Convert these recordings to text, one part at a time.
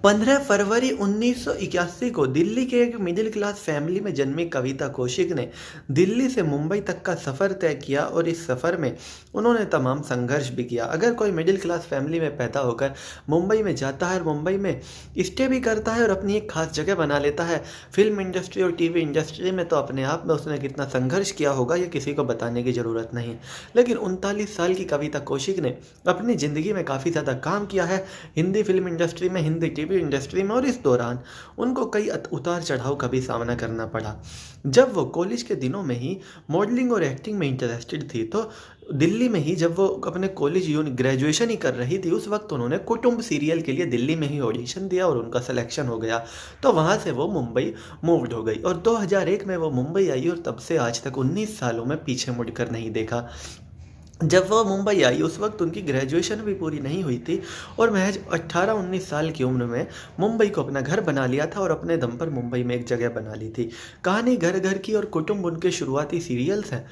15 फरवरी 1981 को दिल्ली के एक मिडिल क्लास फैमिली में जन्मी कविता कौशिक ने दिल्ली से मुंबई तक का सफ़र तय किया और इस सफ़र में उन्होंने तमाम संघर्ष भी किया। अगर कोई मिडिल क्लास फैमिली में पैदा होकर मुंबई में जाता है और मुंबई में स्टे भी करता है और अपनी एक खास जगह बना लेता है फिल्म इंडस्ट्री और टीवी इंडस्ट्री में, तो अपने आप में उसने कितना संघर्ष किया होगा ये किसी को बताने की ज़रूरत नहीं। लेकिन 39 साल की कविता कौशिक ने अपनी ज़िंदगी में काफ़ी ज़्यादा काम किया है हिंदी फिल्म इंडस्ट्री में, हिंदी टीवी इंडस्ट्री में, और इस दौरान उनको कई उतार चढ़ाव का भी सामना करना पड़ा। जब वो कॉलेज के दिनों में ही मॉडलिंग और एक्टिंग में इंटरेस्टेड थी, तो दिल्ली में ही जब वो अपने कॉलेज ग्रेजुएशन ही कर रही थी, उस वक्त उन्होंने कुटुंब सीरियल के लिए दिल्ली में ही ऑडिशन दिया और उनका सिलेक्शन हो गया। तो वहाँ से वो मुंबई मूव्ड हो गई और 2001 में वो मुंबई आई और तब से आज तक 19 सालों में पीछे मुड़कर नहीं देखा। जब वो मुंबई आई उस वक्त उनकी ग्रेजुएशन भी पूरी नहीं हुई थी और महज 18-19 साल की उम्र में मुंबई को अपना घर बना लिया था और अपने दम पर मुंबई में एक जगह बना ली थी। कहानी घर घर की और कुटुंब उनके शुरुआती सीरियल्स हैं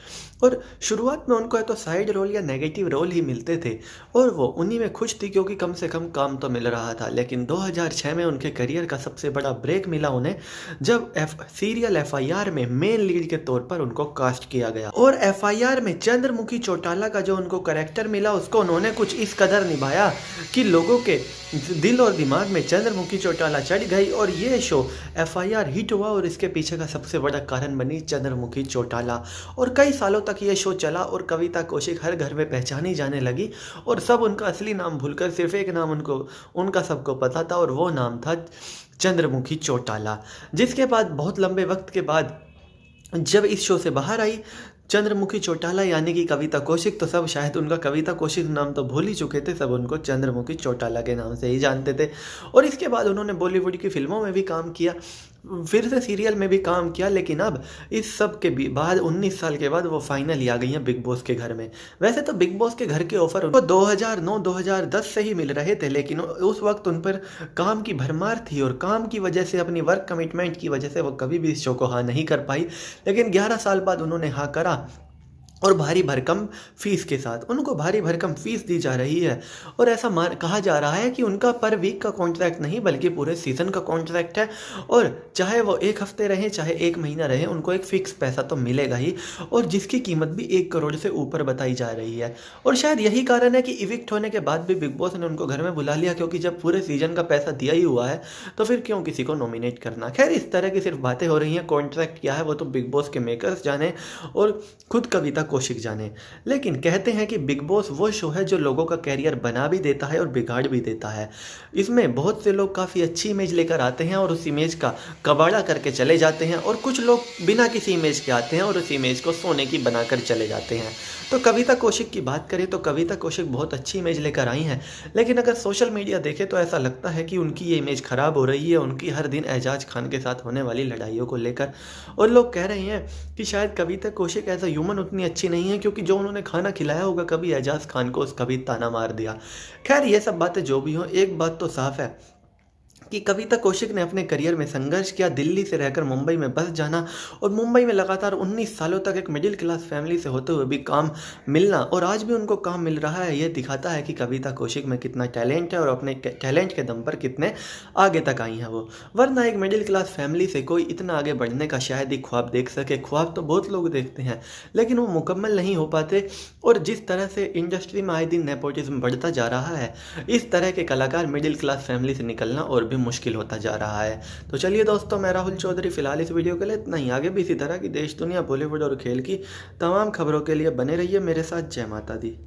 और शुरुआत में उनको तो साइड रोल या नेगेटिव रोल ही मिलते थे और वो उन्हीं में खुश थी क्योंकि कम से कम काम तो मिल रहा था। लेकिन 2006 में उनके करियर का सबसे बड़ा ब्रेक मिला उन्हें जब सीरियल FIR में मेन लीड के तौर पर उनको कास्ट किया गया और FIR में चंद्रमुखी चौटाला जो उनको कैरेक्टर मिला उसको उन्होंने कुछ इस कदर निभाया कि लोगों के दिल और दिमाग में चंद्रमुखी चौटाला चढ़ गई और ये शो FIR हिट हुआ और इसके पीछे का सबसे बड़ा कारण बनी चंद्रमुखी चौटाला। और कई सालों तक ये शो चला और कविता कौशिक हर घर में पहचानी जाने लगी और सब उनका असली नाम भूलकर सिर्फ एक नाम उनका सबको पता था और वो नाम था चंद्रमुखी चौटाला। जिसके बाद बहुत लंबे वक्त के बाद जब इस शो से बाहर आई चंद्रमुखी चौटाला यानी कि कविता कौशिक, तो सब शायद उनका कविता कौशिक नाम तो भूल ही चुके थे, सब उनको चंद्रमुखी चौटाला के नाम से ही जानते थे। और इसके बाद उन्होंने बॉलीवुड की फिल्मों में भी काम किया, फिर से सीरियल में भी काम किया, लेकिन अब इस सब के बाद 19 साल के बाद वो फाइनली आ गई हैं बिग बॉस के घर में। वैसे तो बिग बॉस के घर के ऑफर उनको 2009-2010 से ही मिल रहे थे, लेकिन उस वक्त उन पर काम की भरमार थी और काम की वजह से, अपनी वर्क कमिटमेंट की वजह से वो कभी भी इस शो को हाँ नहीं कर पाई। लेकिन 11 साल बाद उन्होंने हाँ करा और भारी भरकम फीस के साथ उनको भारी भरकम फीस दी जा रही है और ऐसा कहा जा रहा है कि उनका पर वीक का कॉन्ट्रैक्ट नहीं बल्कि पूरे सीज़न का कॉन्ट्रैक्ट है और चाहे वो 1 हफ्ते रहे चाहे 1 महीना रहे उनको एक फ़िक्स पैसा तो मिलेगा ही और जिसकी कीमत भी 1 करोड़ से ऊपर बताई जा रही है। और शायद यही कारण है कि इविक्ट होने के बाद भी बिग बॉस ने उनको घर में बुला लिया, क्योंकि जब पूरे सीज़न का पैसा दिया ही हुआ है तो फिर क्यों किसी को नॉमिनेट करना। खैर, इस तरह की सिर्फ बातें हो रही हैं, कॉन्ट्रैक्ट क्या है वो तो बिग बॉस के मेकर्स जाने और खुद कविता कौशिक जाने। लेकिन कहते हैं कि बिग बॉस वो शो है जो लोगों का कैरियर बना भी देता है और बिगाड़ भी देता है। इसमें बहुत से लोग काफ़ी अच्छी इमेज लेकर आते हैं और उस इमेज का कबाड़ा करके चले जाते हैं और कुछ लोग बिना किसी इमेज के आते हैं और उस इमेज को सोने की बनाकर चले जाते हैं। तो कविता कौशिक की बात करें तो कविता कौशिक बहुत अच्छी इमेज लेकर आई हैं, लेकिन अगर सोशल मीडिया देखें तो ऐसा लगता है कि उनकी ये इमेज ख़राब हो रही है उनकी हर दिन एजाज खान के साथ होने वाली लड़ाइयों को लेकर। और लोग कह रहे हैं कि शायद कविता कौशिक एज अ ह्यूमन उतनी अच्छी नहीं है, क्योंकि जो उन्होंने खाना खिलाया होगा कभी एजाज खान को उसका भी ताना मार दिया। खैर, ये सब बातें जो भी हों, एक बात तो साफ है कि कविता कौशिक ने अपने करियर में संघर्ष किया, दिल्ली से रहकर मुंबई में बस जाना और मुंबई में लगातार 19 सालों तक एक मिडिल क्लास फैमिली से होते हुए भी काम मिलना और आज भी उनको काम मिल रहा है। ये दिखाता है कि कविता कौशिक में कितना टैलेंट है और अपने टैलेंट के दम पर कितने आगे तक आई हैं वो। वरना एक मिडिल क्लास फैमिली से कोई इतना आगे बढ़ने का शायद ही ख्वाब देख सके। ख्वाब तो बहुत लोग देखते हैं लेकिन वो मुकम्मल नहीं हो पाते और जिस तरह से इंडस्ट्री में आए दिन नेपोटिज्म बढ़ता जा रहा है, इस तरह के कलाकार मिडिल क्लास फैमिली से निकलना और भी मुश्किल होता जा रहा है। तो चलिए दोस्तों, मैं राहुल चौधरी फिलहाल इस वीडियो के लिए इतना ही। आगे भी इसी तरह की देश दुनिया बॉलीवुड और खेल की तमाम खबरों के लिए बने रहिए मेरे साथ। जय माता दी।